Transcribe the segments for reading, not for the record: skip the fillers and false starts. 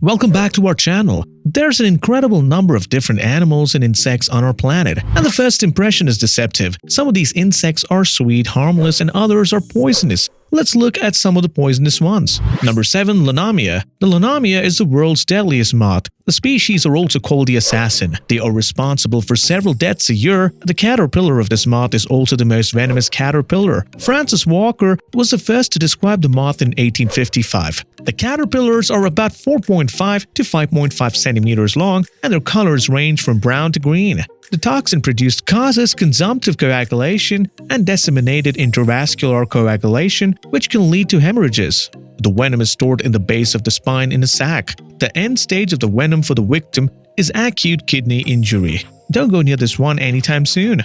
Welcome back to our channel. There's an incredible number of different animals and insects on our planet, and the first impression is deceptive. Some of these insects are sweet, harmless, and others are poisonous. Let's look at some of the poisonous ones. Number 7. Lonamia. The Lonamia is the world's deadliest moth. The species are also called the assassin. They are responsible for several deaths a year. The caterpillar of this moth is also the most venomous caterpillar. Francis Walker was the first to describe the moth in 1855. The caterpillars are about 4.5 to 5.5 centimeters long, and their colors range from brown to green. The toxin produced causes consumptive coagulation and disseminated intravascular coagulation, which can lead to hemorrhages. The venom is stored in the base of the spine in a sac. The end stage of the venom for the victim is acute kidney injury. Don't go near this one anytime soon.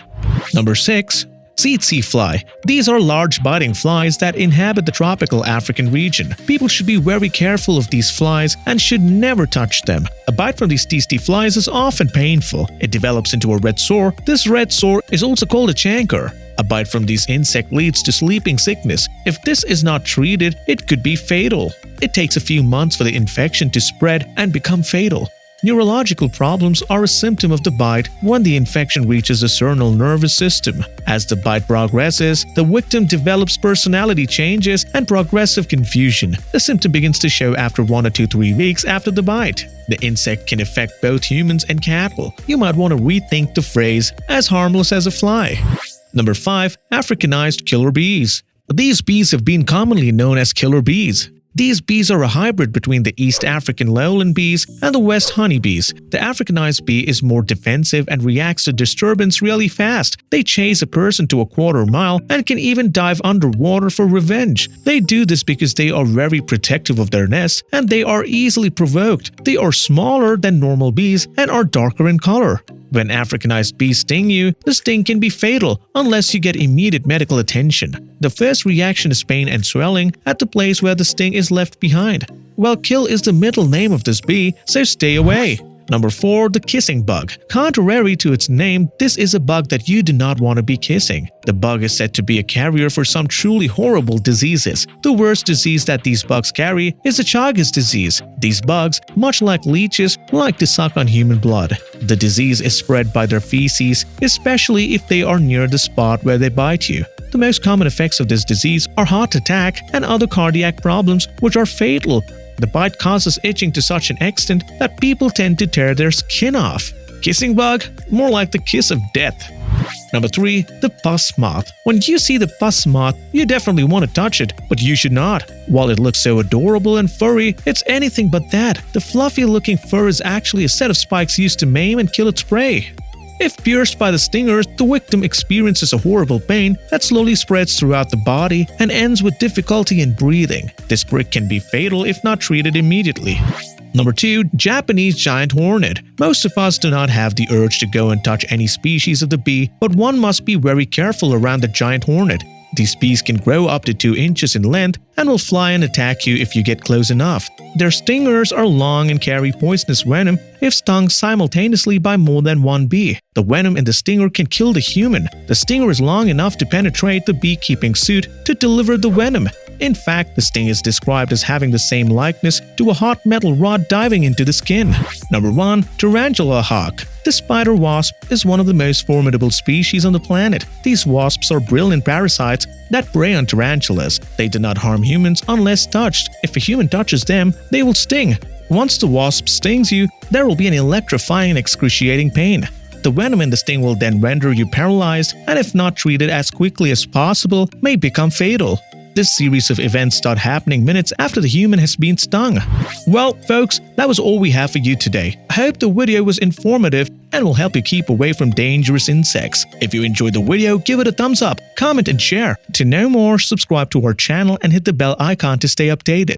Number 6. Tsetse fly. These are large biting flies that inhabit the tropical African region. People should be very careful of these flies and should never touch them. A bite from these tsetse flies is often painful. It develops into a red sore. This red sore is also called a chancre. A bite from these insects leads to sleeping sickness. If this is not treated, it could be fatal. It takes a few months for the infection to spread and become fatal. Neurological problems are a symptom of the bite when the infection reaches the central nervous system. As the bite progresses, the victim develops personality changes and progressive confusion. The symptom begins to show after 1 to 3 weeks after the bite. The insect can affect both humans and cattle. You might want to rethink the phrase "as harmless as a fly." Number 5. Africanized killer bees. These bees have been commonly known as killer bees. These bees are a hybrid between the East African lowland bees and the West honeybees. The Africanized bee is more defensive and reacts to disturbance really fast. They chase a person to a quarter mile and can even dive underwater for revenge. They do this because they are very protective of their nests and they are easily provoked. They are smaller than normal bees and are darker in color. When Africanized bees sting you, the sting can be fatal unless you get immediate medical attention. The first reaction is pain and swelling at the place where the sting is left behind. Well, kill is the middle name of this bee, so stay away. Number 4. The kissing bug. Contrary to its name, this is a bug that you do not want to be kissing. The bug is said to be a carrier for some truly horrible diseases. The worst disease that these bugs carry is the Chagas disease. These bugs, much like leeches, like to suck on human blood. The disease is spread by their feces, especially if they are near the spot where they bite you. The most common effects of this disease are heart attack and other cardiac problems, which are fatal. The bite causes itching to such an extent that people tend to tear their skin off. Kissing bug? More like the kiss of death. Number 3. The pus moth. When you see the pus moth, you definitely want to touch it, but you should not. While it looks so adorable and furry, it's anything but that. The fluffy-looking fur is actually a set of spikes used to maim and kill its prey. If pierced by the stingers, the victim experiences a horrible pain that slowly spreads throughout the body and ends with difficulty in breathing. This prick can be fatal if not treated immediately. Number 2. Japanese giant hornet. Most of us do not have the urge to go and touch any species of the bee, but one must be very careful around the giant hornet. These bees can grow up to 2 inches in length and will fly and attack you if you get close enough. Their stingers are long and carry poisonous venom if stung simultaneously by more than one bee. The venom in the stinger can kill the human. The stinger is long enough to penetrate the beekeeping suit to deliver the venom. In fact, the sting is described as having the same likeness to a hot metal rod diving into the skin. Number 1. Tarantula hawk. The spider wasp is one of the most formidable species on the planet. These wasps are brilliant parasites that prey on tarantulas. They do not harm humans unless touched. If a human touches them, they will sting. Once the wasp stings you, there will be an electrifying and excruciating pain. The venom in the sting will then render you paralyzed and, if not treated as quickly as possible, may become fatal. This series of events start happening minutes after the human has been stung. Well, folks, that was all we have for you today. I hope the video was informative and will help you keep away from dangerous insects. If you enjoyed the video, give it a thumbs up, comment and share. To know more, subscribe to our channel and hit the bell icon to stay updated.